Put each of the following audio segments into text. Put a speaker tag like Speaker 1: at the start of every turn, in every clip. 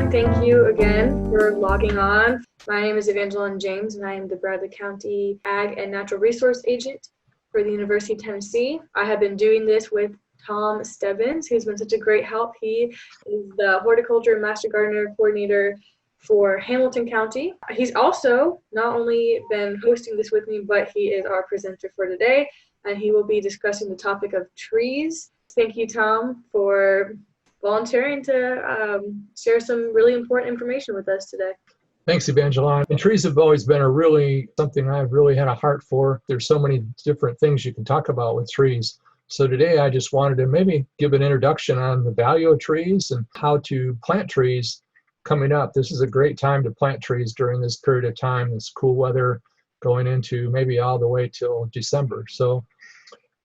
Speaker 1: everyone. Thank you again for logging on. My name is Evangeline James, and I am the Bradley County Ag and Natural Resource Agent for the University of Tennessee. I have been doing this with Tom Stebbins, who's been such a great help. He is the Horticulture and Master Gardener Coordinator for Hamilton County. He's also not only been hosting this with me, but he is our presenter for today, and he will be discussing the topic of trees. Thank you, Tom, for volunteering to share some really important information with us today.
Speaker 2: Thanks, Evangeline. And trees have always been something I've really had a heart for. There's so many different things you can talk about with trees. So today I just wanted to maybe give an introduction on the value of trees and how to plant trees coming up. This is a great time to plant trees during this period of time, this cool weather going into maybe all the way till December. So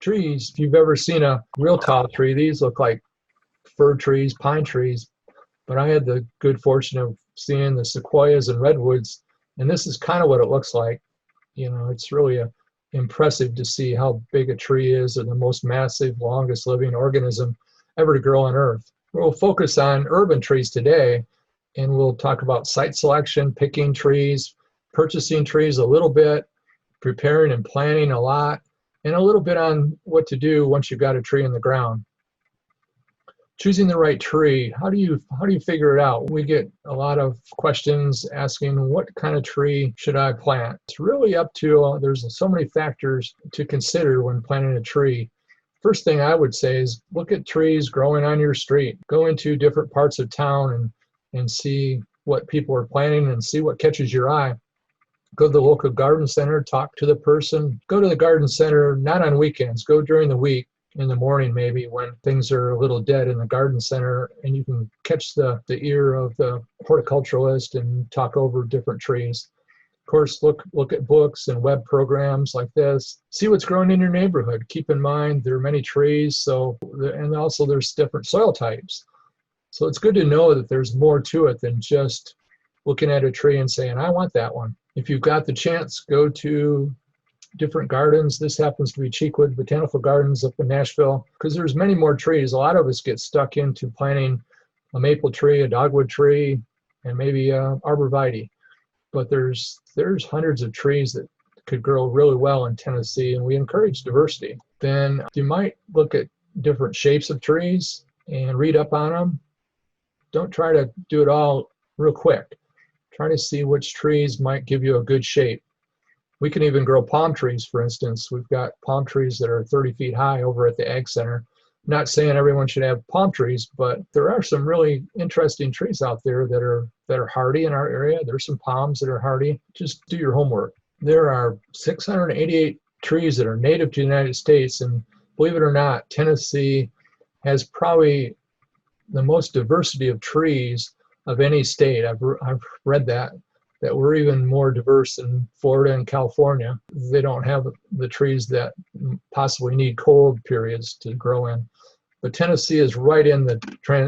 Speaker 2: trees, if you've ever seen a real tall tree, these look like fir trees, pine trees, but I had the good fortune of seeing the sequoias and redwoods, and this is kind of what it looks like. You know, it's really impressive to see how big a tree is, and the most massive, longest living organism ever to grow on Earth. We'll focus on urban trees today, and we'll talk about site selection, picking trees, purchasing trees a little bit, preparing and planting a lot, and a little bit on what to do once you've got a tree in the ground. Choosing the right tree, how do you figure it out? We get a lot of questions asking, what kind of tree should I plant? It's really up to, there's so many factors to consider when planting a tree. First thing I would say is look at trees growing on your street. Go into different parts of town and see what people are planting and see what catches your eye. Go to the local garden center, talk to the person. Go to the garden center, not on weekends, go during the week. In the morning maybe when things are a little dead in the garden center, and you can catch the ear of the horticulturalist and talk over different trees. Of course, look at books and web programs like this. See what's growing in your neighborhood. Keep in mind there are many trees, and also there's different soil types. So it's good to know that there's more to it than just looking at a tree and saying, I want that one. If you've got the chance, go to different gardens. This happens to be Cheekwood Botanical Gardens up in Nashville, because there's many more trees. A lot of us get stuck into planting a maple tree, a dogwood tree, and maybe arborvitae. But there's hundreds of trees that could grow really well in Tennessee, and we encourage diversity. Then you might look at different shapes of trees and read up on them. Don't try to do it all real quick. Try to see which trees might give you a good shape. We can even grow palm trees, for instance. We've got palm trees that are 30 feet high over at the Ag Center. I'm not saying everyone should have palm trees, but there are some really interesting trees out there that are hardy in our area. There's some palms that are hardy. Just do your homework. There are 688 trees that are native to the United States, and believe it or not, Tennessee has probably the most diversity of trees of any state. I've read that we're even more diverse in Florida and California. They don't have the trees that possibly need cold periods to grow in. But Tennessee is right in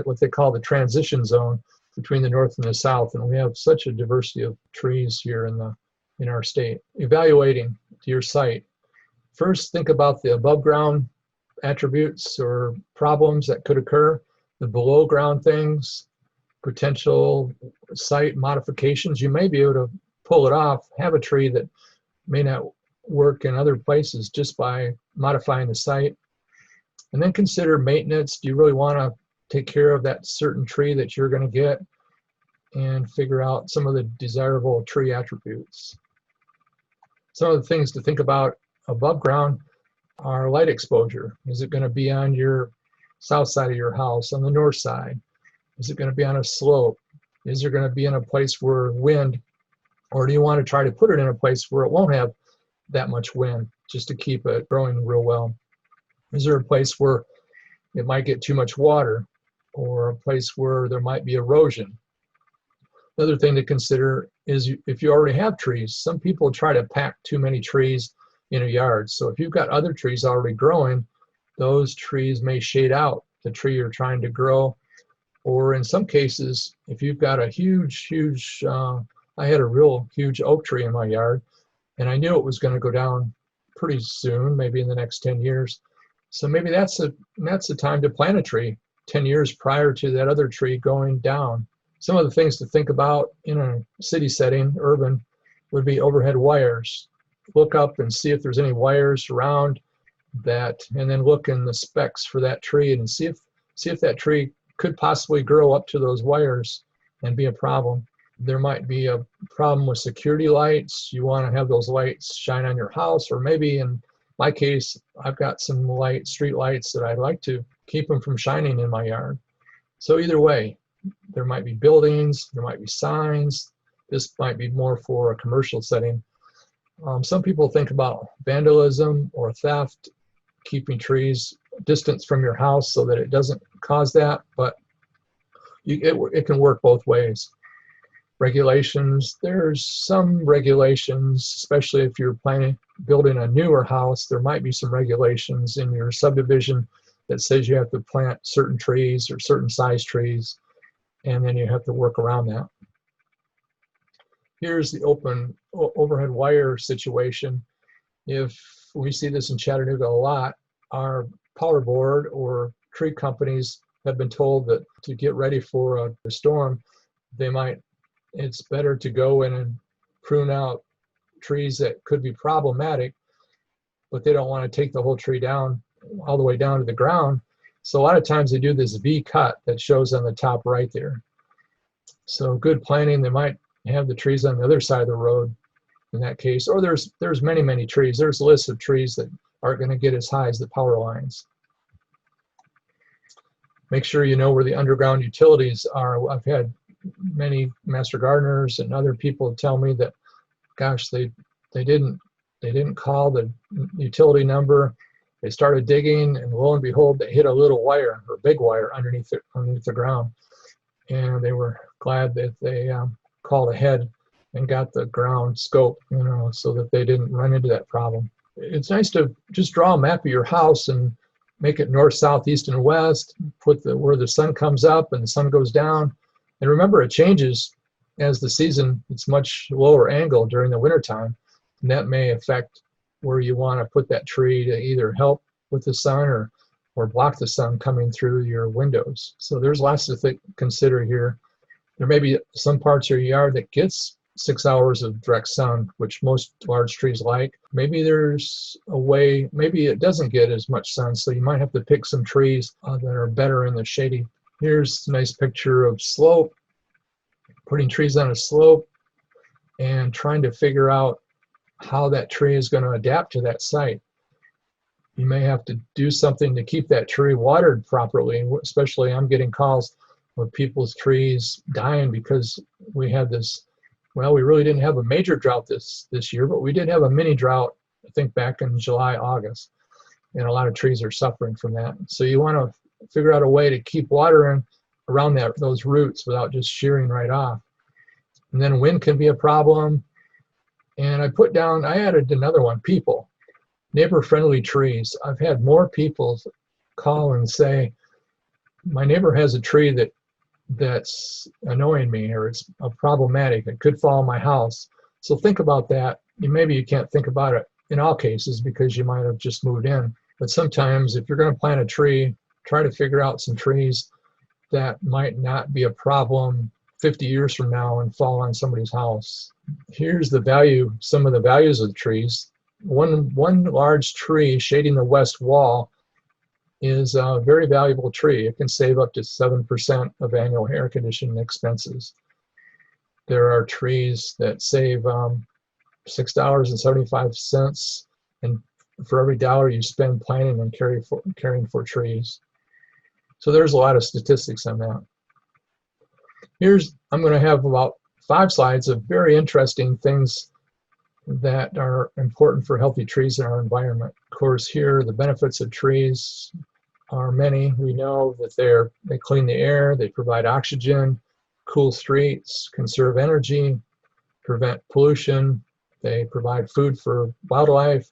Speaker 2: what they call the transition zone between the north and the south, and we have such a diversity of trees here in our state. Evaluating your site. First, think about the above ground attributes or problems that could occur, the below ground things, potential site modifications. You may be able to pull it off, have a tree that may not work in other places just by modifying the site. And then consider maintenance. Do you really want to take care of that certain tree that you're going to get, and figure out some of the desirable tree attributes. Some of the things to think about above ground are light exposure. Is it going to be on your south side of your house, on the north side? Is it going to be on a slope? Is it going to be in a place where wind, or do you want to try to put it in a place where it won't have that much wind just to keep it growing real well? Is there a place where it might get too much water, or a place where there might be erosion? Another thing to consider is if you already have trees. Some people try to pack too many trees in a yard. So if you've got other trees already growing, those trees may shade out the tree you're trying to grow. Or in some cases, if you've got a huge, I had a real huge oak tree in my yard, and I knew it was going to go down pretty soon, maybe in the next 10 years. So maybe that's the time to plant a tree 10 years prior to that other tree going down. Some of the things to think about in a city setting, urban, would be overhead wires. Look up and see if there's any wires around that, and then look in the specs for that tree and see if that tree could possibly grow up to those wires and be a problem. There might be a problem with security lights. You want to have those lights shine on your house, or maybe in my case, I've got some street lights that I'd like to keep them from shining in my yard. So either way, there might be buildings, there might be signs. This might be more for a commercial setting. Some people think about vandalism or theft, keeping trees distance from your house so that it doesn't cause that, but it can work both ways. Regulations, there's some regulations, especially if you're building a newer house, there might be some regulations in your subdivision that says you have to plant certain trees or certain size trees, and then you have to work around that. Here's the open overhead wire situation. If we see this in Chattanooga a lot, our power board or tree companies have been told that to get ready for a storm, it's better to go in and prune out trees that could be problematic, but they don't want to take the whole tree down all the way down to the ground. So a lot of times they do this V cut that shows on the top right there. So good planning, they might have the trees on the other side of the road in that case, or there's many trees. There's lists of trees that aren't going to get as high as the power lines. Make sure you know where the underground utilities are. I've had many master gardeners and other people tell me that, gosh, they didn't call the utility number. They started digging, and lo and behold, they hit a little wire or big wire underneath the ground, and they were glad that they called ahead and got the ground scope, so that they didn't run into that problem. It's nice to just draw a map of your house and make it north, south, east, and west. Put where the sun comes up and the sun goes down. And remember, it changes as the season. It's much lower angle during the wintertime, and that may affect where you want to put that tree to either help with the sun or block the sun coming through your windows. So there's lots to consider here. There may be some parts of your yard that gets 6 hours of direct sun, which most large trees like. Maybe there's a way, maybe it doesn't get as much sun, so you might have to pick some trees that are better in the shady. Here's a nice picture of slope, putting trees on a slope and trying to figure out how that tree is going to adapt to that site. You may have to do something to keep that tree watered properly, especially I'm getting calls of people's trees dying because we had this, well, we really didn't have a major drought this year, but we did have a mini drought, I think back in July, August, and a lot of trees are suffering from that. So you want to figure out a way to keep water in around those roots without just shearing right off. And then wind can be a problem. And I added another one, people, neighbor-friendly trees. I've had more people call and say, my neighbor has a tree that's annoying me, or it's problematic. It could fall on my house. So think about that. Maybe you can't think about it in all cases because you might have just moved in. But sometimes if you're going to plant a tree, try to figure out some trees that might not be a problem 50 years from now and fall on somebody's house. Here's some of the values of the trees. One large tree shading the west wall is a very valuable tree. It can save up to 7% of annual air conditioning expenses. There are trees that save $6.75 and for every dollar you spend planting and caring for trees. So there's a lot of statistics on that. I'm going to have about 5 slides of very interesting things that are important for healthy trees in our environment. Of course, here the benefits of trees are many. We know that they clean the air, they provide oxygen, cool streets, conserve energy, prevent pollution, they provide food for wildlife,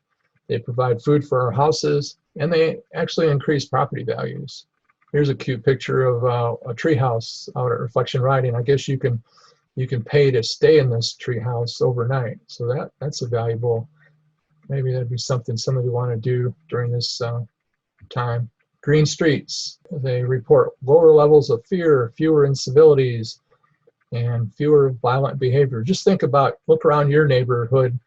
Speaker 2: they provide food for our houses, and they actually increase property values. Here's a cute picture of a tree house out at Reflection Riding. I guess you can pay to stay in this tree house overnight. So that's a valuable, maybe that'd be something somebody would want to do during this time. Green streets, they report lower levels of fear, fewer incivilities, and fewer violent behavior. Just look around your neighborhood,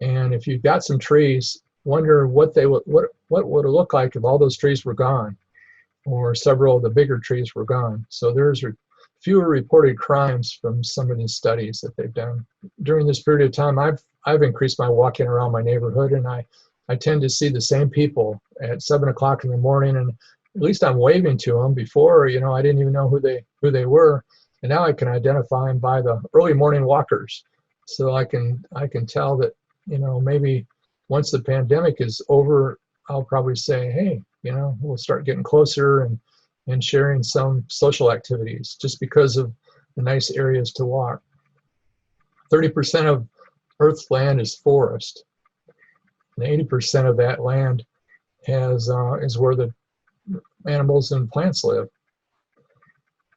Speaker 2: and if you've got some trees, wonder what would it look like if all those trees were gone, or several of the bigger trees were gone. So there's fewer reported crimes from some of these studies that they've done. During this period of time, I've increased my walking around my neighborhood, and I tend to see the same people at 7 o'clock in the morning, and at least I'm waving to them. Before, I didn't even know who they were, and now I can identify them by the early morning walkers. So I can tell that, maybe once the pandemic is over, I'll probably say, hey, we'll start getting closer and sharing some social activities just because of the nice areas to walk. 30% of Earth's land is forest, and 80% of that land is where the animals and plants live.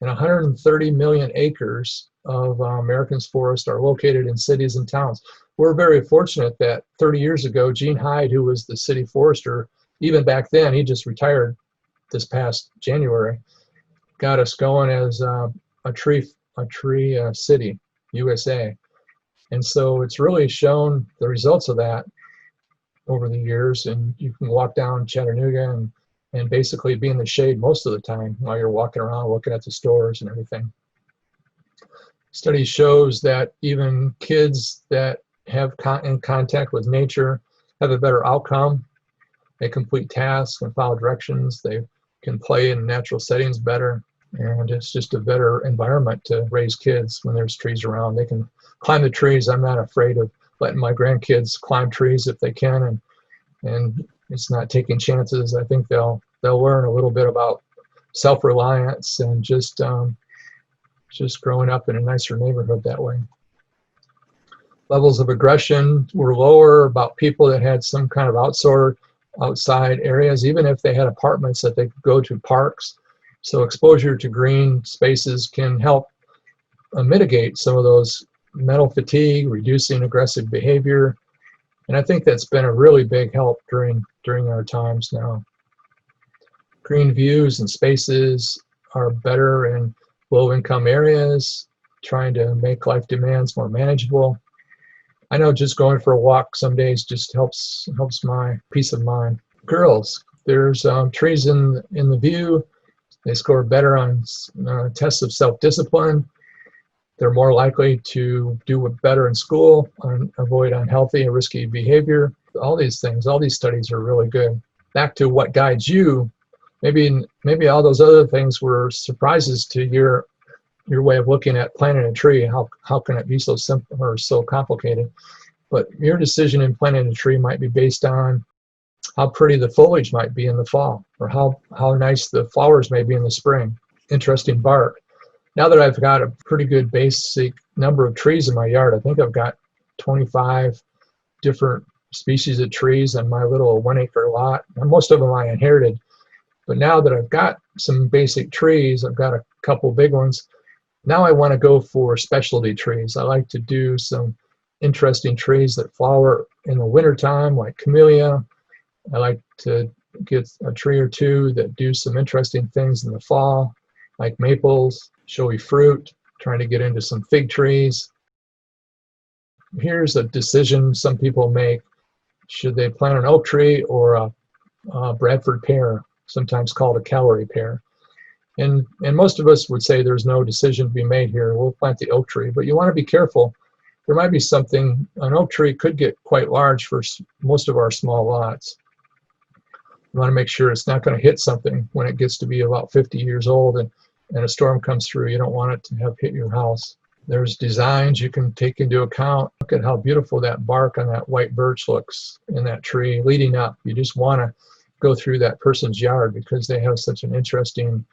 Speaker 2: And 130 million acres of America's forest are located in cities and towns. We're very fortunate that 30 years ago, Gene Hyde, who was the city forester, even back then, he just retired this past January, got us going as a tree city, USA. And so it's really shown the results of that over the years, and you can walk down Chattanooga and basically be in the shade most of the time while you're walking around looking at the stores and everything. Study shows that even kids that have in contact with nature have a better outcome. They complete tasks and follow directions. They can play in natural settings better, and it's just a better environment to raise kids when there's trees around. They can climb the trees. I'm not afraid of letting my grandkids climb trees if they can, and it's not taking chances. I think they'll learn a little bit about self-reliance and just growing up in a nicer neighborhood that way. Levels of aggression were lower about people that had some kind of outside areas, even if they had apartments that they could go to, parks. So exposure to green spaces can help mitigate some of those mental fatigue, reducing aggressive behavior. And I think that's been a really big help during our times now. Green views and spaces are better in low-income areas, trying to make life demands more manageable. I know just going for a walk some days just helps my peace of mind. Girls, there's trees in the view. They score better on tests of self-discipline. They're more likely to do better in school, avoid unhealthy and risky behavior. All these things, all these studies are really good. Back to what guides you. Maybe all those other things were surprises to your way of looking at planting a tree. How can it be so simple or so complicated? But your decision in planting a tree might be based on how pretty the foliage might be in the fall, or how nice the flowers may be in the spring. Interesting bark. Now that I've got a pretty good basic number of trees in my yard, I think I've got 25 different species of trees on my little 1-acre lot. And most of them I inherited. But now that I've got some basic trees, I've got a couple big ones. Now I want to go for specialty trees. I like to do some interesting trees that flower in the wintertime, like camellia. I like to get a tree or two that do some interesting things in the fall, like maples, showy fruit, trying to get into some fig trees. Here's a decision some people make. Should they plant an oak tree or a Bradford pear, sometimes called a calorie pear? And most of us would say there's no decision to be made here. We'll plant the oak tree, but you want to be careful. There might be something. An oak tree could get quite large for most of our small lots. You want to make sure it's not going to hit something when it gets to be about 50 years old and a storm comes through. You don't want it to have hit your house. There's designs you can take into account. Look at how beautiful that bark on that white birch looks in that tree leading up. You just want to go through that person's yard because they have such an interesting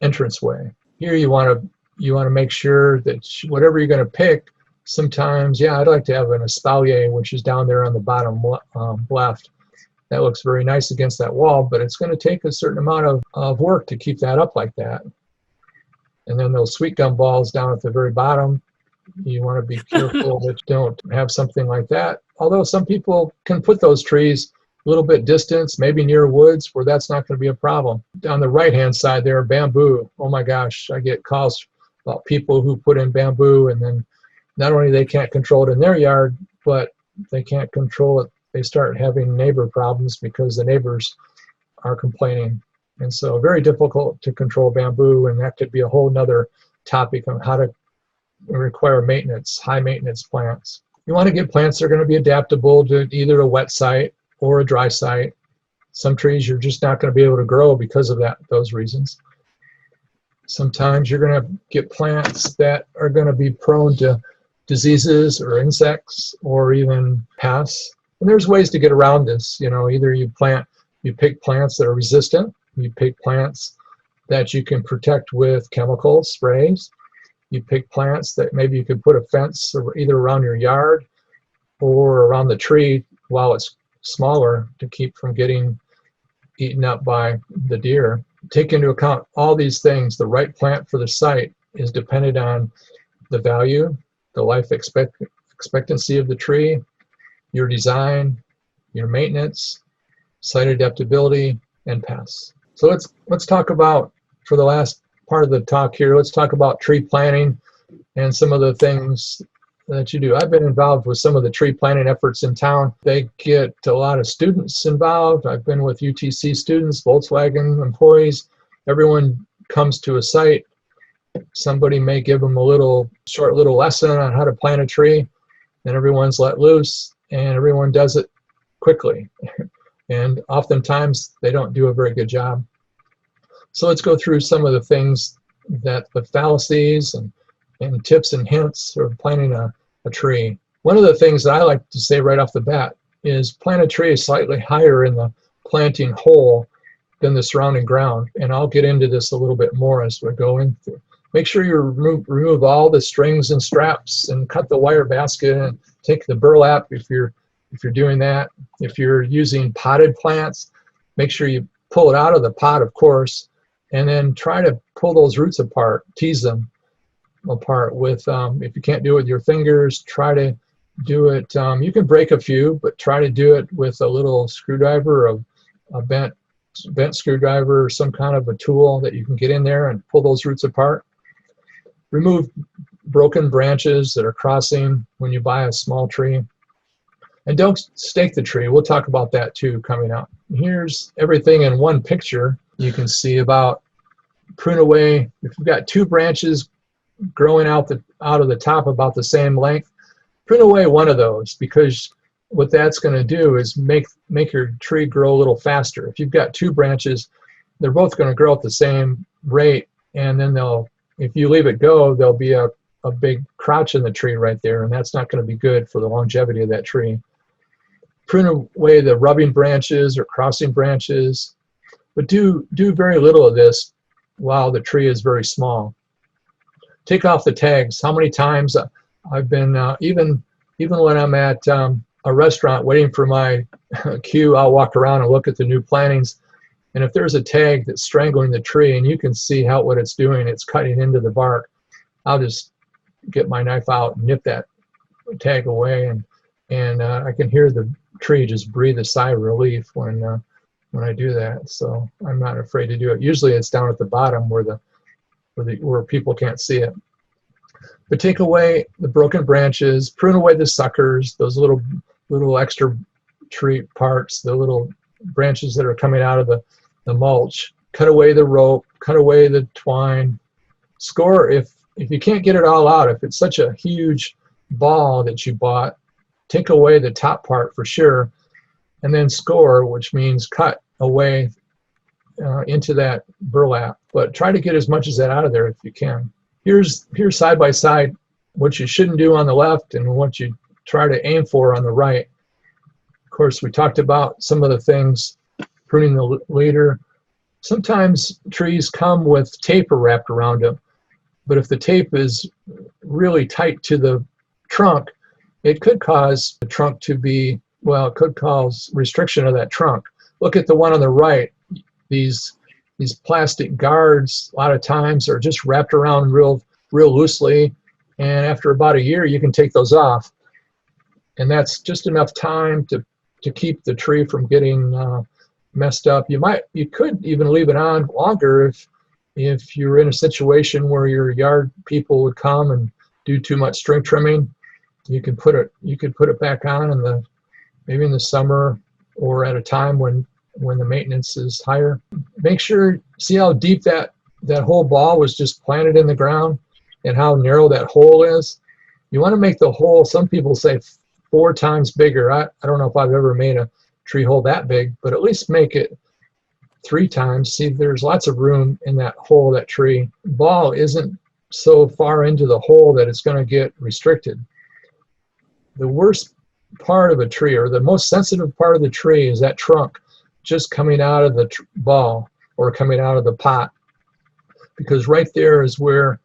Speaker 2: entranceway. Here you want to make sure that whatever you're going to pick, sometimes, I'd like to have an espalier, which is down there on the bottom left. That looks very nice against that wall, but it's going to take a certain amount of work to keep that up like that. And then those sweet gum balls down at the very bottom, you want to be careful that you don't have something like that. Although some people can put those trees a little bit distance, maybe near woods where that's not going to be a problem. On the right-hand side there, bamboo. Oh my gosh, I get calls about people who put in bamboo, and then not only they can't control it in their yard, but they can't control it. They start having neighbor problems because the neighbors are complaining. And so very difficult to control bamboo, and that could be a whole nother topic on how to require maintenance, high maintenance plants. You want to get plants that are going to be adaptable to either a wet site or a dry site. Some trees you're just not going to be able to grow because of those reasons. Sometimes you're going to get plants that are going to be prone to diseases or insects or even pests. And there's ways to get around this. Either you pick plants that are resistant, you pick plants that you can protect with chemical sprays, you pick plants that maybe you could put a fence either around your yard or around the tree while it's smaller to keep from getting eaten up by the deer. Take into account all these things. The right plant for the site is dependent on the value, the life expectancy of the tree, your design, your maintenance, site adaptability, and pests. So let's talk about, for the last part of the talk here, let's talk about tree planting and some of the things that you do. I've been involved with some of the tree planting efforts in town. They get a lot of students involved. I've been with UTC students, Volkswagen employees. Everyone comes to a site. Somebody may give them a short little lesson on how to plant a tree, and everyone's let loose, and everyone does it quickly. And oftentimes they don't do a very good job. So let's go through some of the things, the fallacies and tips and hints of planting a tree. One of the things that I like to say right off the bat is plant a tree slightly higher in the planting hole than the surrounding ground. And I'll get into this a little bit more as we go into. Make sure you remove all the strings and straps and cut the wire basket and take the burlap if you're doing that. If you're using potted plants, make sure you pull it out of the pot, of course, and then try to pull those roots apart, tease them apart with, if you can't do it with your fingers, try to do it, you can break a few, but try to do it with a little screwdriver, a bent screwdriver, or some kind of a tool that you can get in there and pull those roots apart. Remove broken branches that are crossing when you buy a small tree. And don't stake the tree. We'll talk about that too coming up. Here's everything in one picture. You can see about prune away. If you've got two branches growing out of the top about the same length, prune away one of those, because what that's going to do is make your tree grow a little faster. If you've got two branches, they're both going to grow at the same rate, and then if you leave it go, there'll be a big crotch in the tree right there, and that's not going to be good for the longevity of that tree. Prune away the rubbing branches or crossing branches, but do very little of this while the tree is very small. Take off the tags. How many times I've been, even when I'm at a restaurant waiting for my queue, I'll walk around and look at the new plantings, and if there's a tag that's strangling the tree and you can see what it's doing, it's cutting into the bark, I'll just get my knife out and nip that tag away, and I can hear the tree just breathe a sigh of relief when I do that. So I'm not afraid to do it. Usually it's down at the bottom where people can't see it. But take away the broken branches, prune away the suckers, those little extra tree parts, the little branches that are coming out of the mulch. Cut away the rope, cut away the twine. Score if you can't get it all out. If it's such a huge ball that you bought, take away the top part for sure, and then score, which means cut away into that burlap. But try to get as much as that out of there if you can. Here's side by side what you shouldn't do on the left and what you try to aim for on the right. Of course, we talked about some of the things, pruning the leader. Sometimes trees come with tape wrapped around them, but if the tape is really tight to the trunk, it could cause the trunk to be, it could cause restriction of that trunk. Look at the one on the right. These plastic guards a lot of times are just wrapped around real loosely, and after about a year you can take those off, and that's just enough time to keep the tree from getting messed up. You could even leave it on longer If you're in a situation where your yard people would come and do too much string trimming, you could put it back on in the maybe in the summer or at a time when the maintenance is higher. Make sure, see how deep that whole ball was just planted in the ground and how narrow that hole is. You want to make the hole, some people say 4 times bigger. I don't know if I've ever made a tree hole that big, but at least make it 3 times. See, there's lots of room in that hole, that tree. Ball isn't so far into the hole that it's going to get restricted. The worst part of a tree, or the most sensitive part of the tree, is that trunk just coming out of the ball or coming out of the pot, because right there is where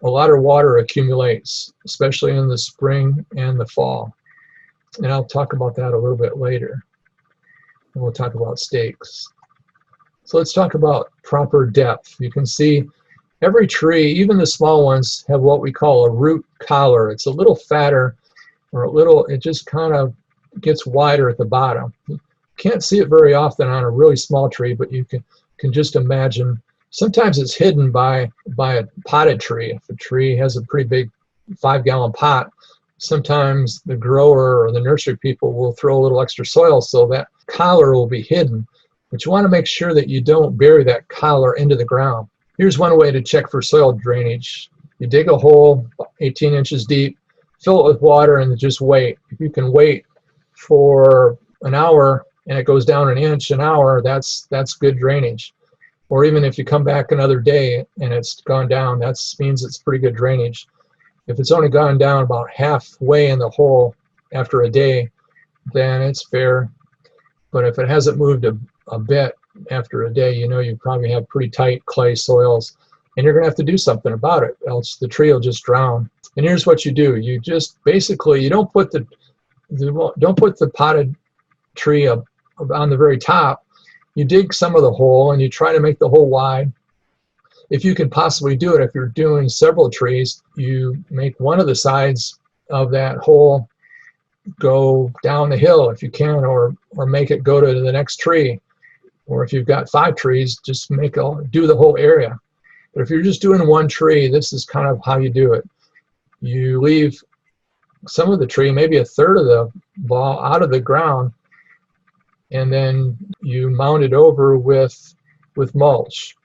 Speaker 2: a lot of water accumulates, especially in the spring and the fall. And I'll talk about that a little bit later. And we'll talk about stakes. So let's talk about proper depth. You can see every tree, even the small ones, have what we call a root collar. It's a little fatter, or it just kind of gets wider at the bottom. You can't see it very often on a really small tree, but you can just imagine. Sometimes it's hidden by a potted tree. If a tree has a pretty big 5-gallon pot, sometimes the grower or the nursery people will throw a little extra soil so that collar will be hidden. But you want to make sure that you don't bury that collar into the ground. Here's one way to check for soil drainage. You dig a hole 18 inches deep, fill it with water, and just wait. If you can wait for an hour and it goes down an inch an hour, that's good drainage. Or even if you come back another day and it's gone down, that means it's pretty good drainage. If it's only gone down about halfway in the hole after a day, then it's fair. But if it hasn't moved a bit after a day, you probably have pretty tight clay soils, and you're going to have to do something about it, else the tree will just drown. And here's what you do. You just basically, you don't put the potted tree up on the very top. You dig some of the hole and you try to make the hole wide. If you can possibly do it, if you're doing several trees, you make one of the sides of that hole go down the hill if you can, or make it go to the next tree. Or if you've got 5 trees, just do the whole area. But if you're just doing one tree, this is kind of how you do it. You leave some of the tree, maybe a third of the ball, out of the ground, and then you mount it over with mulch.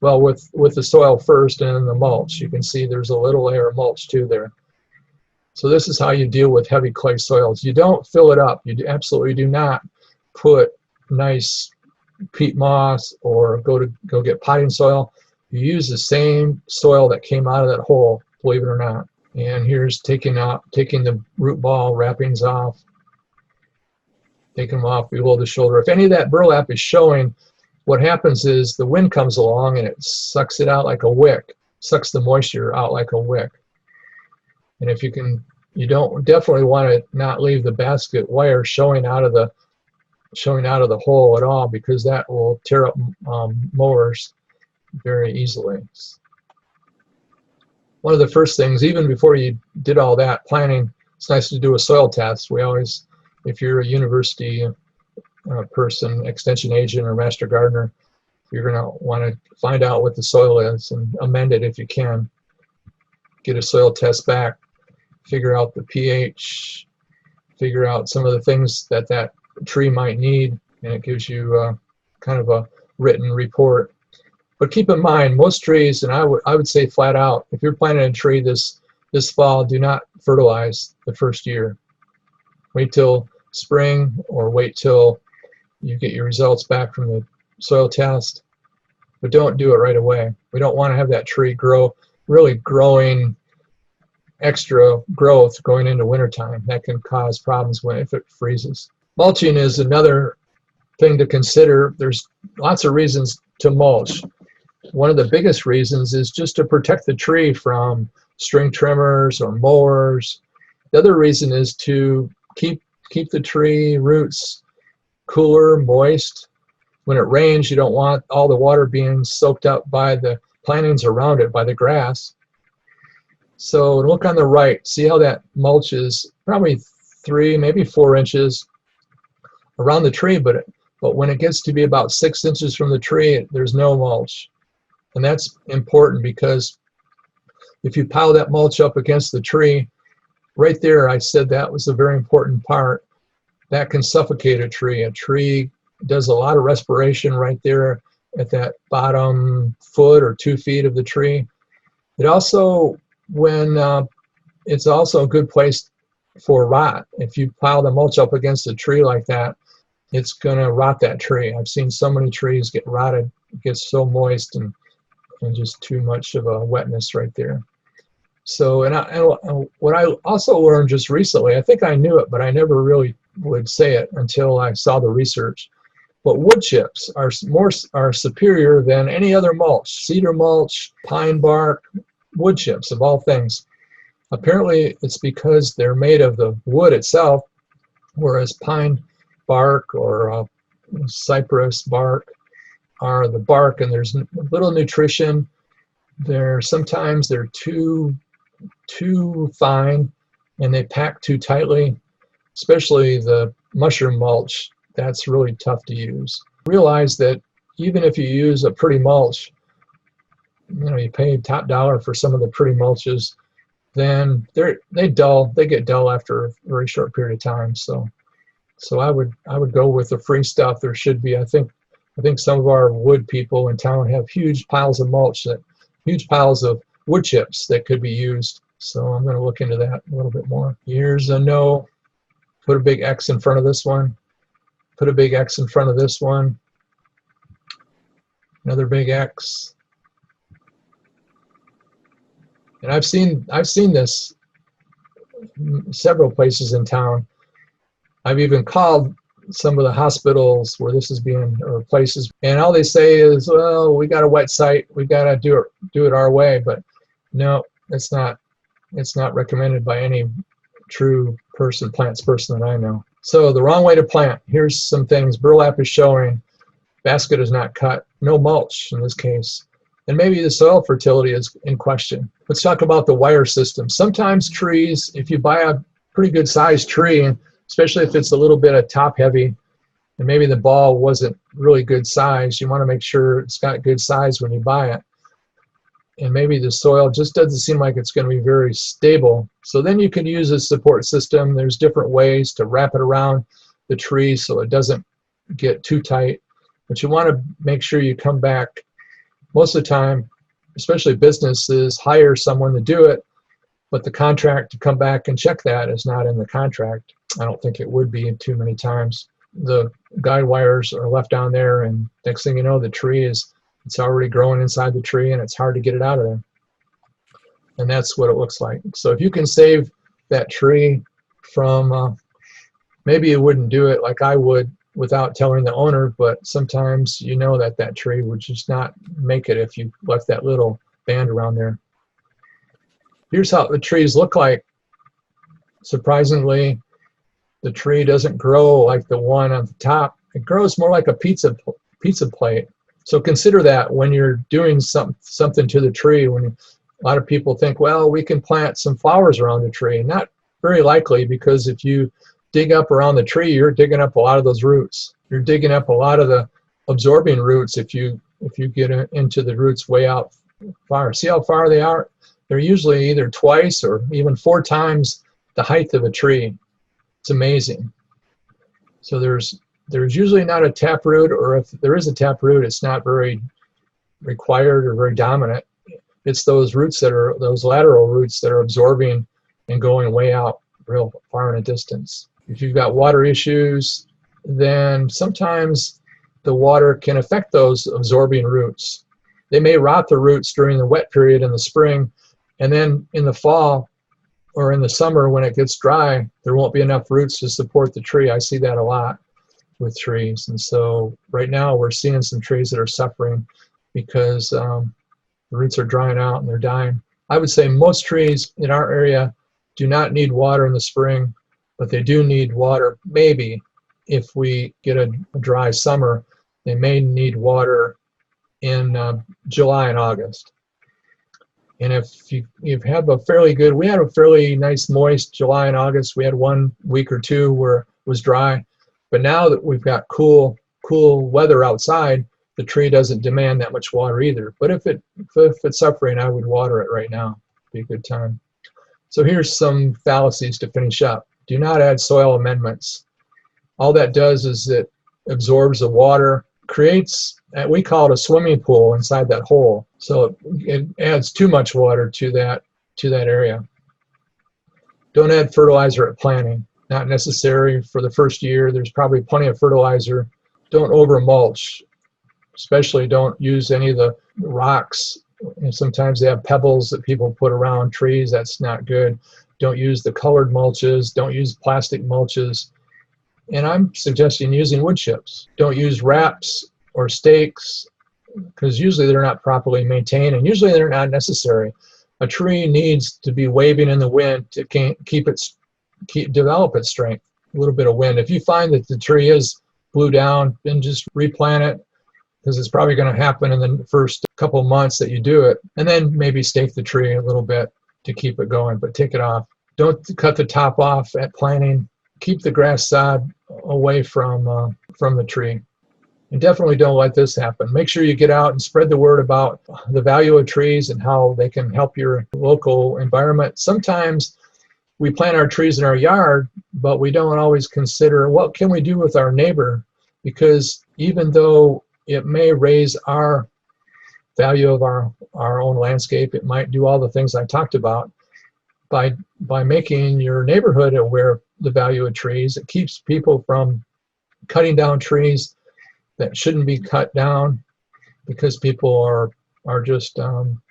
Speaker 2: Well, with the soil first and then the mulch. You can see there's a little layer of mulch too there. So this is how you deal with heavy clay soils. You don't fill it up. You absolutely do not put nice peat moss or go get potting soil. You use the same soil that came out of that hole, believe it or not. And here's taking the root ball wrappings off. Take them off below the shoulder. If any of that burlap is showing, what happens is the wind comes along and it sucks it out like a wick, sucks the moisture out like a wick. And if you definitely want to not leave the basket wire showing out of the hole at all, because that will tear up mowers very easily. One of the first things, even before you did all that planning, it's nice to do a soil test. We always, if you're a university person, extension agent, or master gardener, you're going to want to find out what the soil is and amend it if you can. Get a soil test back, figure out the pH, figure out some of the things that tree might need, and it gives you kind of a written report. But keep in mind, most trees, and I would say flat out, if you're planting a tree this fall, do not fertilize the first year. Wait till spring, or wait till you get your results back from the soil test, but don't do it right away. We don't want to have that tree growing extra growth going into wintertime. That can cause problems if it freezes. Mulching is another thing to consider. There's lots of reasons to mulch. One of the biggest reasons is just to protect the tree from string trimmers or mowers. The other reason is to keep the tree roots cooler, moist. When it rains, you don't want all the water being soaked up by the plantings around it, by the grass. So look on the right, see how that mulch is probably 3, maybe 4 inches around the tree, but when it gets to be about 6 inches from the tree, there's no mulch. And that's important because if you pile that mulch up against the tree, right there, I said that was a very important part. That can suffocate a tree. A tree does a lot of respiration right there at that bottom foot or 2 feet of the tree. It also, it's also a good place for rot. If you pile the mulch up against a tree like that, it's going to rot that tree. I've seen so many trees get rotted. It gets so moist and just too much of a wetness right there. So, and what I also learned just recently, I think I knew it, but I never really would say it until I saw the research. But wood chips are superior than any other mulch. Cedar mulch, pine bark, wood chips of all things. Apparently, it's because they're made of the wood itself, whereas pine bark or cypress bark are the bark, and there's little nutrition. Sometimes they're too fine, and they pack too tightly. Especially the mushroom mulch, that's really tough to use. Realize that even if you use a pretty mulch, you pay top dollar for some of the pretty mulches, then they get dull after a very short period of time. So I would go with the free stuff. There should be, I think some of our wood people in town have huge piles of mulch, huge piles of wood chips that could be used. So I'm going to look into that a little bit more. Here's a no. Put a big X in front of this one. Put a big X in front of this one. Another big X. And I've seen this several places in town. I've even called some of the hospitals where this is being, or places, and all they say is, well, we got a wet site, we got to do it our way. But no, it's not recommended by any true plants person that I know. So the wrong way to plant. Here's some things. Burlap is showing. Basket is not cut. No mulch in this case. And maybe the soil fertility is in question. Let's talk about the wire system. Sometimes trees, if you buy a pretty good sized tree, especially if it's a little bit of top heavy, and maybe the ball wasn't really good size, you want to make sure it's got good size when you buy it. And maybe the soil just doesn't seem like it's going to be very stable. So then you can use a support system. There's different ways to wrap it around the tree so it doesn't get too tight. But you want to make sure you come back. Most of the time, especially businesses, hire someone to do it, but the contract to come back and check that is not in the contract. I don't think it would be too many times. The guide wires are left down there, and next thing you know, the tree it's already growing inside the tree, and it's hard to get it out of there. And that's what it looks like. So if you can save that tree from, maybe you wouldn't do it like I would without telling the owner, but sometimes you know that tree would just not make it if you left that little band around there. Here's how the trees look like. Surprisingly, the tree doesn't grow like the one on the top. It grows more like a pizza plate. So consider that when you're doing something to the tree. A lot of people think, well, we can plant some flowers around the tree. Not very likely, because if you dig up around the tree, you're digging up a lot of those roots. You're digging up a lot of the absorbing roots if you get into the roots way out far. See how far they are? They're usually either twice or even 4 times the height of a tree. It's amazing. So there's usually not a taproot, or if there is a taproot, it's not very required or very dominant. It's those lateral roots that are absorbing and going way out real far in a distance. If you've got water issues, then sometimes the water can affect those absorbing roots. They may rot the roots during the wet period in the spring, and then in the fall or in the summer when it gets dry, there won't be enough roots to support the tree. I see that a lot with trees. And so right now we're seeing some trees that are suffering because the roots are drying out and they're dying. I would say most trees in our area do not need water in the spring, but they do need water. Maybe if we get a dry summer, they may need water in July and August. And if you have we had a fairly nice moist July and August. We had 1 week or 2 where it was dry. But now that we've got cool weather outside, the tree doesn't demand that much water either. But if it's suffering, I would water it right now. Be a good time. So here's some fallacies to finish up. Do not add soil amendments. All that does is it absorbs the water, creates, we call it a swimming pool inside that hole. So it adds too much water to that area. Don't add fertilizer at planting. Not necessary for the first year. There's probably plenty of fertilizer. Don't over mulch. Especially don't use any of the rocks. And sometimes they have pebbles that people put around trees. That's not good. Don't use the colored mulches. Don't use plastic mulches. And I'm suggesting using wood chips. Don't use wraps or stakes because usually they're not properly maintained and usually they're not necessary. A tree needs to be waving in the wind to develop its strength. A little bit of wind. If you find that the tree is blew down, then just replant it, because it's probably going to happen in the first couple of months that you do it, and then maybe stake the tree a little bit to keep it going, but take it off. Don't cut the top off at planting. Keep the grass sod away from the tree. And definitely don't let this happen. Make sure you get out and spread the word about the value of trees and how they can help your local environment. Sometimes we plant our trees in our yard, but we don't always consider what can we do with our neighbor, because even though it may raise our value of our own landscape, it might do all the things I talked about. By making your neighborhood aware of the value of trees, it keeps people from cutting down trees that shouldn't be cut down because people are just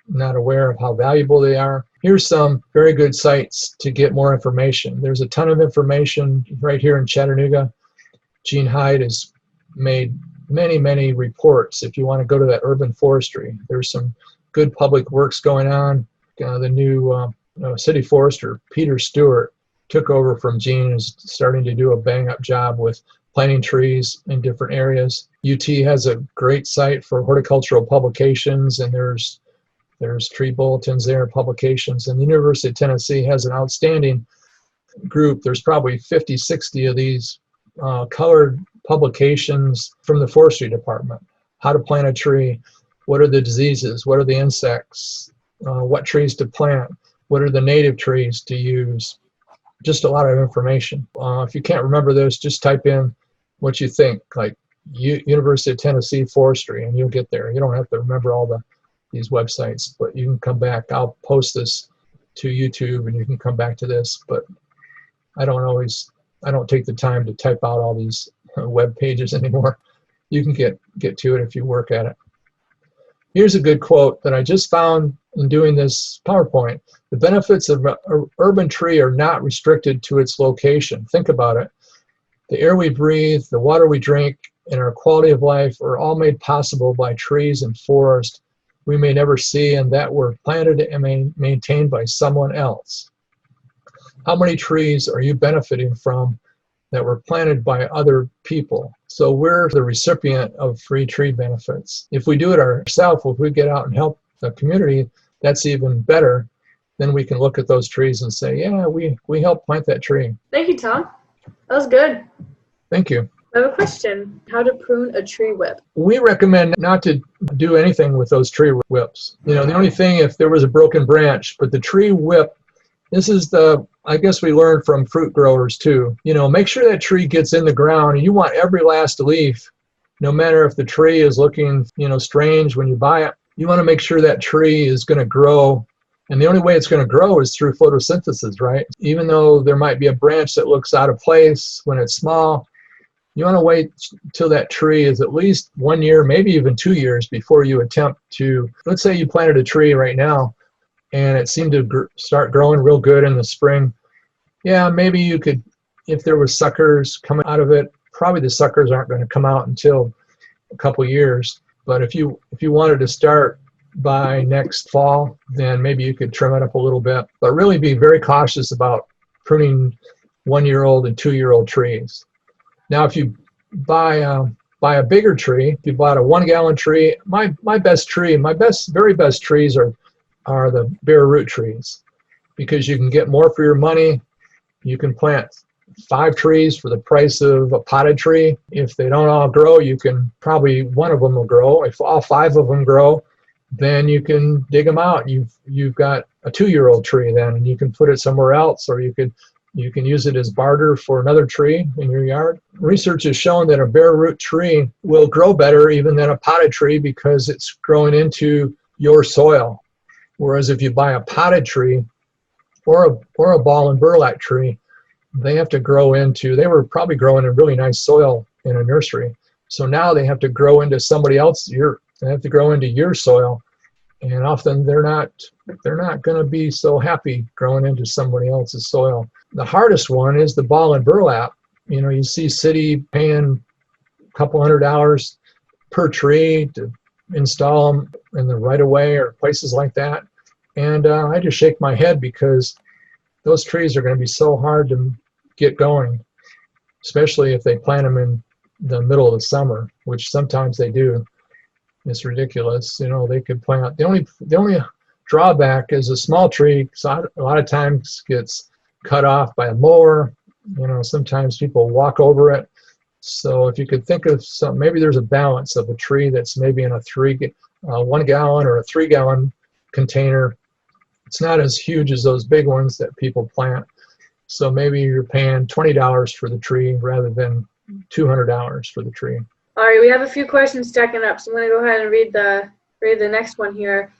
Speaker 2: not aware of how valuable they are. Here's some very good sites to get more information. There's a ton of information right here in Chattanooga. Gene Hyde has made many reports. If you want to go to that urban forestry, there's some good public works going on. The new city forester, Peter Stewart, took over from Gene and is starting to do a bang-up job with planting trees in different areas. UT has a great site for horticultural publications, and there's tree bulletins there, publications. And the University of Tennessee has an outstanding group. There's probably 50, 60 of these colored publications from the forestry department. How to plant a tree, what are the diseases, what are the insects, what trees to plant, what are the native trees to use. Just a lot of information. If you can't remember those, just type in what you think, like University of Tennessee Forestry, and you'll get there. You don't have to remember all these websites, but you can come back. I'll post this to YouTube, and you can come back to this. But I don't take the time to type out all these web pages anymore. You can get to it if you work at it. Here's a good quote that I just found in doing this PowerPoint. The benefits of an urban tree are not restricted to its location. Think about it. The air we breathe, the water we drink, and our quality of life are all made possible by trees and forests we may never see and that were planted and maintained by someone else. How many trees are you benefiting from that were planted by other people? So we're the recipient of free tree benefits. If we do it ourselves, if we get out and help the community, that's even better. Then we can look at those trees and say, yeah, we helped plant that tree.
Speaker 1: Thank you, Tom. That was good.
Speaker 2: Thank you.
Speaker 1: I have a question. How to prune a tree whip?
Speaker 2: We recommend not to do anything with those tree whips. The only thing, if there was a broken branch, but the tree whip, this is I guess we learned from fruit growers too. Make sure that tree gets in the ground, and you want every last leaf, no matter if the tree is looking, strange when you buy it. You want to make sure that tree is going to grow. And the only way it's going to grow is through photosynthesis, right? Even though there might be a branch that looks out of place when it's small, you want to wait till that tree is at least 1 year, maybe even 2 years before you attempt to, let's say you planted a tree right now and it seemed to start growing real good in the spring. Yeah, maybe you could, if there was suckers coming out of it, probably the suckers aren't going to come out until a couple years. But if you wanted to start by next fall, then maybe you could trim it up a little bit. But really be very cautious about pruning 1-year-old and 2-year-old trees. Now, if you buy a bigger tree, if you bought a 1-gallon tree, my very best trees are the bare root trees, because you can get more for your money. You can plant 5 trees for the price of a potted tree. If they don't all grow, you can probably, one of them will grow. If all 5 of them grow, then you can dig them out. You've got a 2-year-old tree then, and you can put it somewhere else, or you can use it as barter for another tree in your yard. Research has shown that a bare root tree will grow better even than a potted tree because it's growing into your soil. Whereas if you buy a potted tree or a ball and burlap tree, they have to grow into, they were probably growing in really nice soil in a nursery. So now they have to grow into somebody else, they have to grow into your soil. And often they're not going to be so happy growing into somebody else's soil. The hardest one is the ball and burlap. You see city paying a couple $100 per tree to install them in the right of way or places like that. And I just shake my head because those trees are going to be so hard to get going, especially if they plant them in the middle of the summer, which sometimes they do. It's ridiculous. They could plant. The only drawback is a small tree. So a lot of times gets cut off by a mower. Sometimes people walk over it. So if you could think of some, maybe there's a balance of a tree that's maybe in a 1 gallon or a 3-gallon container. It's not as huge as those big ones that people plant. So maybe you're paying $20 for the tree rather than $200 for the tree.
Speaker 1: All right, we have a few questions stacking up, so I'm going to go ahead and read the next one here.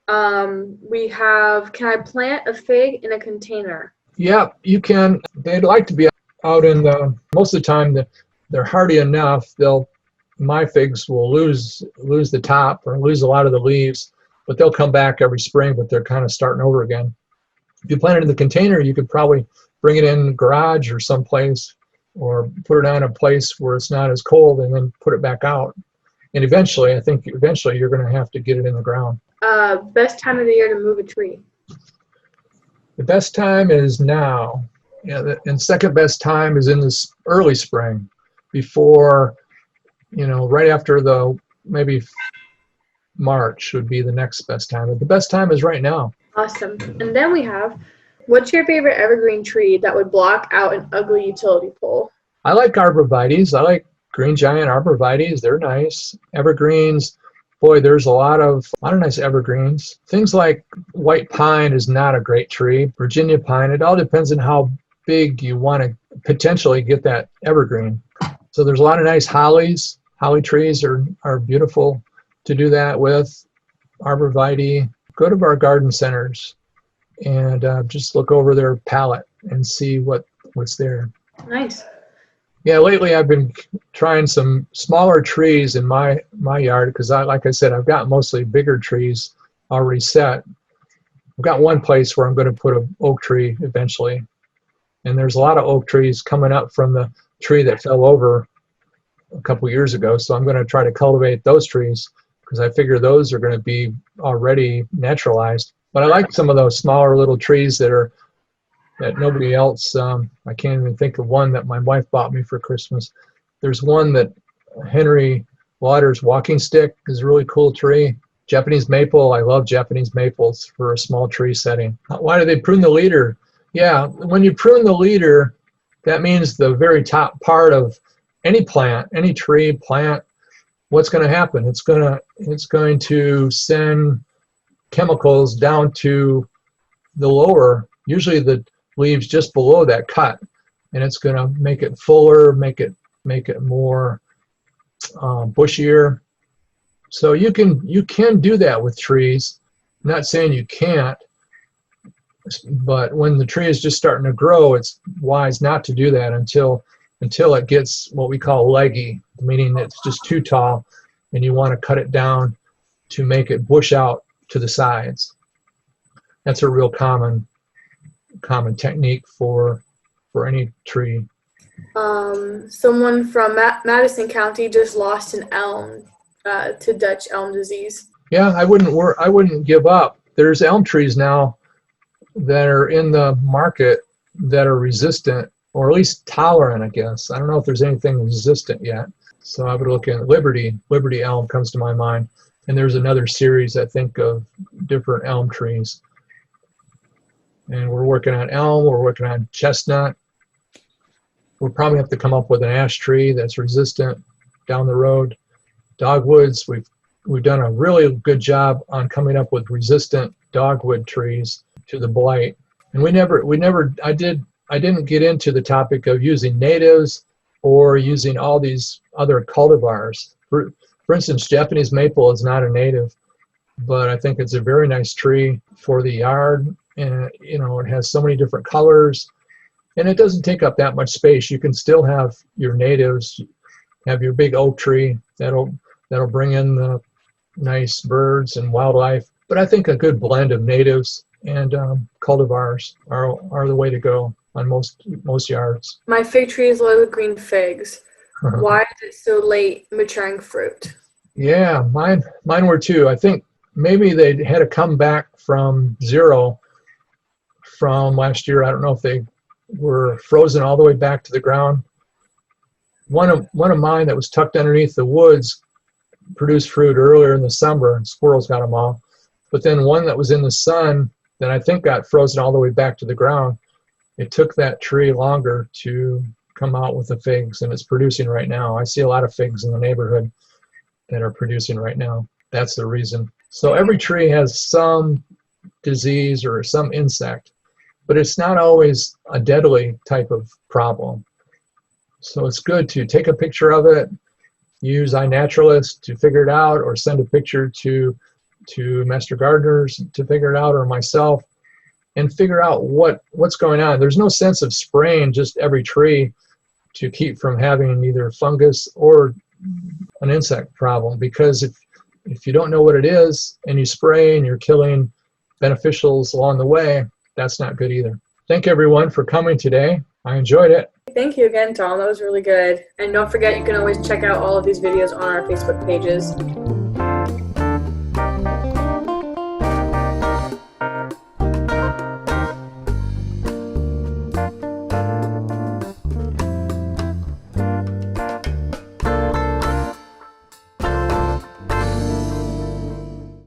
Speaker 1: We have, can I plant a fig in a container?
Speaker 2: Yeah, you can. They'd like to be out in the, most of the time they're hardy enough. My figs will lose the top or lose a lot of the leaves, but they'll come back every spring, but they're kind of starting over again. If you plant it in the container, you could probably bring it in the garage or someplace, or put it on a place where it's not as cold and then put it back out. And eventually you're going to have to get it in the ground.
Speaker 1: Best time of the year to move a tree?
Speaker 2: The best time is now. And second best time is in this early spring, before, right after maybe March would be the next best time. But the best time is right now.
Speaker 1: Awesome. And then we have, what's your favorite evergreen tree that would block out an ugly utility pole?
Speaker 2: I like arborvitaes. I like green giant arborvitaes. They're nice. Evergreens, boy, there's a lot of nice evergreens. Things like white pine is not a great tree. Virginia pine, it all depends on how big you want to potentially get that evergreen. So there's a lot of nice hollies. Holly trees are beautiful to do that with. Arborvitae. Go to our garden centers and just look over their palette and see what's there.
Speaker 1: Nice.
Speaker 2: Yeah, lately I've been trying some smaller trees in my yard because, like I said, I've got mostly bigger trees already set. I've got one place where I'm going to put an oak tree eventually, and there's a lot of oak trees coming up from the tree that fell over a couple years ago, so I'm going to try to cultivate those trees because I figure those are going to be already naturalized. But I like some of those smaller little trees that nobody else, I can't even think of one that my wife bought me for Christmas. There's one that Henry Waters' walking stick is a really cool tree. Japanese maple, I love Japanese maples for a small tree setting. Why do they prune the leader? Yeah, when you prune the leader, that means the very top part of any plant, any tree, plant, what's going to happen? It's going to send chemicals down to the lower, usually the leaves just below that cut, and it's going to make it fuller, make it more bushier. So you can do that with trees. I'm not saying you can't, but when the tree is just starting to grow, it's wise not to do that until it gets what we call leggy, meaning it's just too tall, and you want to cut it down to make it bush out to the sides. That's a real common technique for any tree.
Speaker 1: Someone from Madison County just lost an elm to Dutch elm disease.
Speaker 2: Yeah, I wouldn't give up. There's elm trees now that are in the market that are resistant, or at least tolerant, I guess. I don't know if there's anything resistant yet. So I would look at Liberty elm comes to my mind. And there's another series, I think, of different elm trees. And we're working on elm, we're working on chestnut. We'll probably have to come up with an ash tree that's resistant down the road. Dogwoods, we've done a really good job on coming up with resistant dogwood trees to the blight. And I didn't get into the topic of using natives or using all these other cultivars. For instance, Japanese maple is not a native, but I think it's a very nice tree for the yard. And it has so many different colors, and it doesn't take up that much space. You can still have your natives, have your big oak tree that'll bring in the nice birds and wildlife. But I think a good blend of natives and cultivars are the way to go on most yards.
Speaker 1: My fig tree is loaded with green figs. Why is it so late maturing fruit?
Speaker 2: Yeah, mine were too. I think maybe they had to come back from zero from last year. I don't know if they were frozen all the way back to the ground. One of mine that was tucked underneath the woods produced fruit earlier in the summer, and squirrels got them all. But then one that was in the sun that I think got frozen all the way back to the ground, it took that tree longer to come out with the figs, and it's producing right now. I see a lot of figs in the neighborhood that are producing right now. That's the reason. So every tree has some disease or some insect, but it's not always a deadly type of problem. So it's good to take a picture of it, use iNaturalist to figure it out, or send a picture to master gardeners to figure it out, or myself, and figure out what's going on. There's no sense of spraying just every tree to keep from having either fungus or an insect problem, because if you don't know what it is and you spray and you're killing beneficials along the way, that's not good either. Thank everyone for coming today. I enjoyed it.
Speaker 1: Thank you again, Tom. That was really good. And don't forget, you can always check out all of these videos on our Facebook pages.